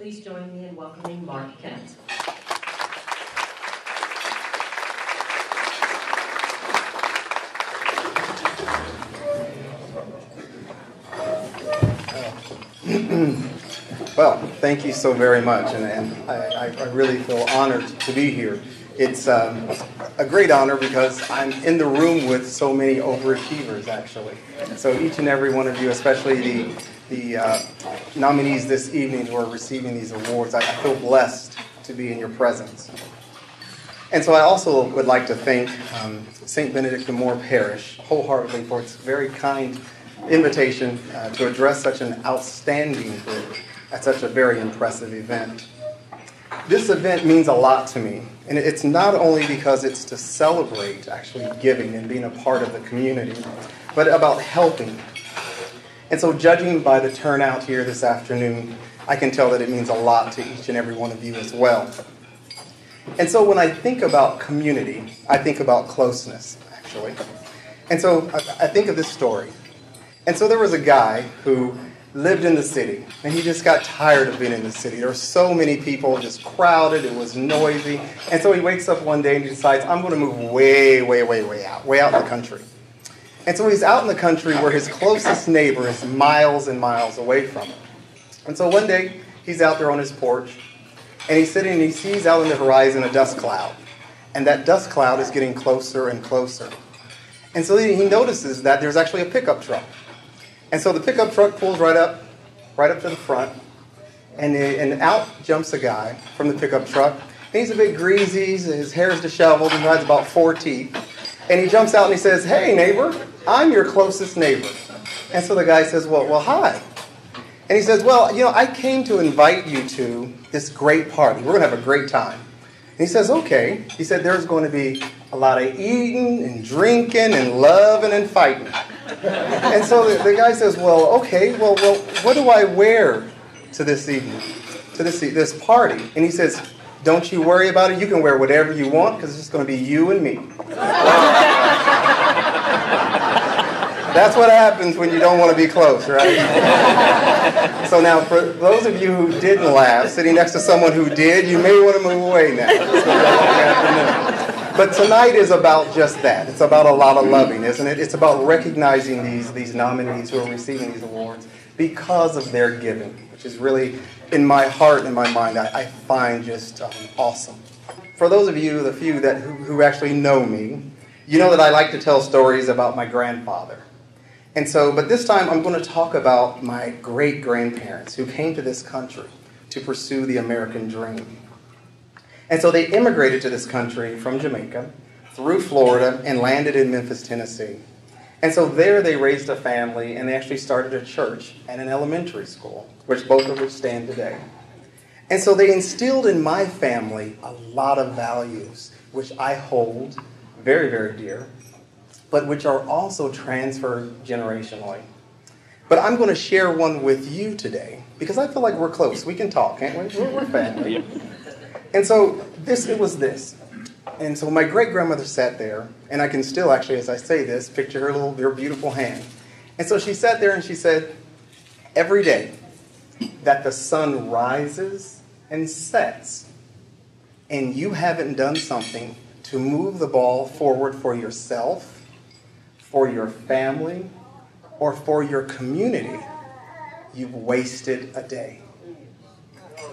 Please join me in welcoming Mark Kent. Well, thank you so very much, and I really feel honored to be here. It's a great honor because I'm in the room with so many overachievers, actually. So each and every one of you, especially the nominees this evening who are receiving these awards, I feel blessed to be in your presence. And so I also would like to thank St. Benedict de Moore Parish wholeheartedly for its very kind invitation to address such an outstanding group at such a very impressive event. This event means a lot to me, and it's not only because it's to celebrate actually giving and being a part of the community, but about helping. And so judging by the turnout here this afternoon, I can tell that it means a lot to each and every one of you as well. And so when I think about community, I think about closeness, actually. And so I think of this story. And so there was a guy who lived in the city, and he just got tired of being in the city. There were so many people, just crowded, it was noisy. And so he wakes up one day and he decides, I'm going to move way out in the country. And so he's out in the country where his closest neighbor is miles and miles away from him. And so one day, he's out there on his porch, and he's sitting and he sees out on the horizon a dust cloud. And that dust cloud is getting closer and closer. And so he notices that there's actually a pickup truck. And so the pickup truck pulls right up to the front, and out jumps a guy from the pickup truck. And he's a bit greasy, his hair is disheveled, he has about 4 teeth. And he jumps out and he says, "Hey, neighbor, I'm your closest neighbor." And so the guy says, well, hi. And he says, "Well, I came to invite you to this great party. We're going to have a great time." And he says, "Okay." He said, "There's going to be a lot of eating and drinking and loving and fighting." And so the guy says, well, what do I wear to this evening, to this party? And he says, "Don't you worry about it. You can wear whatever you want because it's just going to be you and me." That's what happens when you don't want to be close, right? So now, for those of you who didn't laugh, sitting next to someone who did, you may want to move away now. But tonight is about just that. It's about a lot of loving, isn't it? It's about recognizing these nominees who are receiving these awards because of their giving, which is really, in my heart and in my mind, I find just awesome. For those of you, the few who actually know me, you know that I like to tell stories about my grandfather. And so, but this time I'm going to talk about my great-grandparents who came to this country to pursue the American dream. And so they immigrated to this country from Jamaica, through Florida, and landed in Memphis, Tennessee. And so there they raised a family, and they actually started a church and an elementary school, both of which stand today. And so they instilled in my family a lot of values, which I hold very, very dear, but which are also transferred generationally. But I'm going to share one with you today, because I feel like we're close. We can talk, can't we? We're family. And so it was this. And so my great-grandmother sat there, and I can still actually, as I say this, picture her beautiful hand. And so she sat there and she said, "Every day that the sun rises and sets, and you haven't done something to move the ball forward for yourself, for your family, or for your community, you've wasted a day."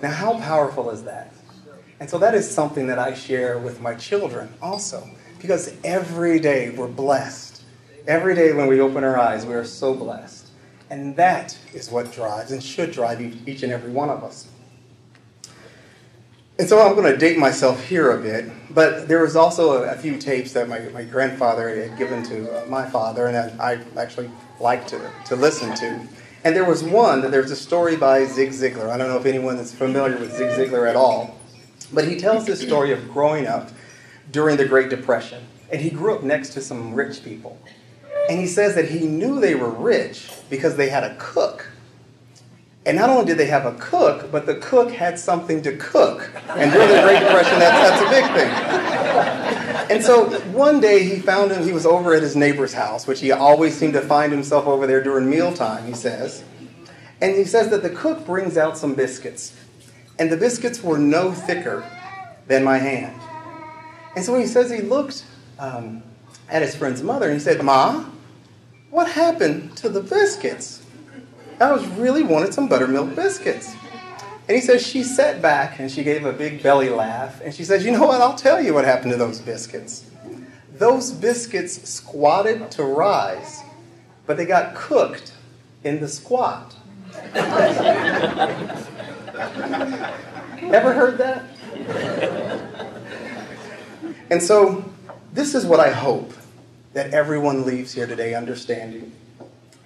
Now, how powerful is that? And so that is something that I share with my children also, because every day we're blessed. Every day when we open our eyes, we are so blessed. And that is what drives and should drive each and every one of us. And so I'm going to date myself here a bit, but there was also a few tapes that my grandfather had given to my father, and I actually like to listen to. And there's a story by Zig Ziglar. I don't know if anyone is familiar with Zig Ziglar at all. But he tells this story of growing up during the Great Depression. And he grew up next to some rich people. And he says that he knew they were rich because they had a cook. And not only did they have a cook, but the cook had something to cook. And during the Great Depression, that's a big thing. And so one day he was over at his neighbor's house, which he always seemed to find himself over there during mealtime, he says. And he says that the cook brings out some biscuits. and the biscuits were no thicker than my hand. And so he says he looked at his friend's mother and he said, "Ma, what happened to the biscuits? I really wanted some buttermilk biscuits." And he says she sat back and she gave a big belly laugh and she says, "You know what? I'll tell you what happened to those biscuits. Those biscuits squatted to rise, but they got cooked in the squat." Ever heard that? And so this is what I hope that everyone leaves here today understanding.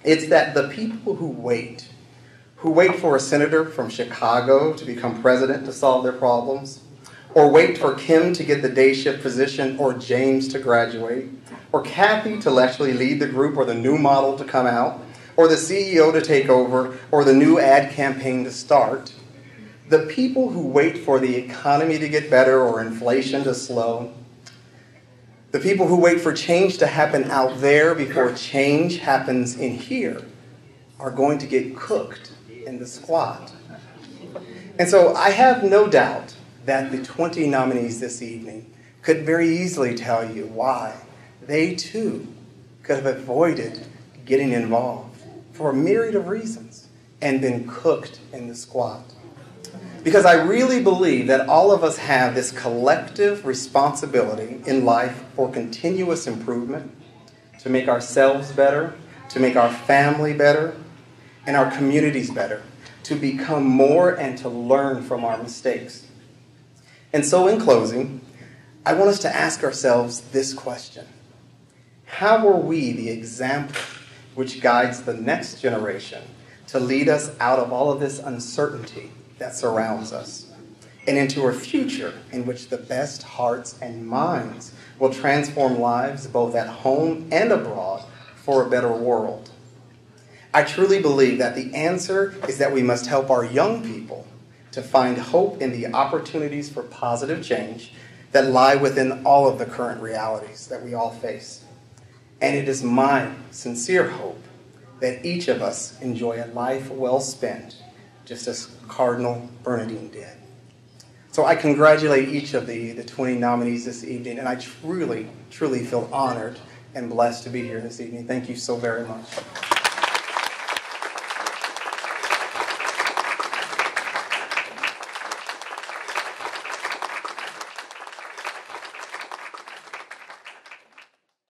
It's that the people who wait for a senator from Chicago to become president to solve their problems, or wait for Kim to get the day shift position, or James to graduate, or Kathy to actually lead the group, or the new model to come out, or the CEO to take over, or the new ad campaign to start. The people who wait for the economy to get better or inflation to slow, the people who wait for change to happen out there before change happens in here, are going to get cooked in the squat. And so I have no doubt that the 20 nominees this evening could very easily tell you why they too could have avoided getting involved for a myriad of reasons and been cooked in the squat. Because I really believe that all of us have this collective responsibility in life for continuous improvement, to make ourselves better, to make our family better, and our communities better, to become more and to learn from our mistakes. And so in closing, I want us to ask ourselves this question: how are we the example which guides the next generation to lead us out of all of this uncertainty that surrounds us and into a future in which the best hearts and minds will transform lives both at home and abroad for a better world? I truly believe that the answer is that we must help our young people to find hope in the opportunities for positive change that lie within all of the current realities that we all face. And it is my sincere hope that each of us enjoy a life well spent, just as Cardinal Bernardine did. So I congratulate each of the 20 nominees this evening, and I truly, truly feel honored and blessed to be here this evening. Thank you so very much.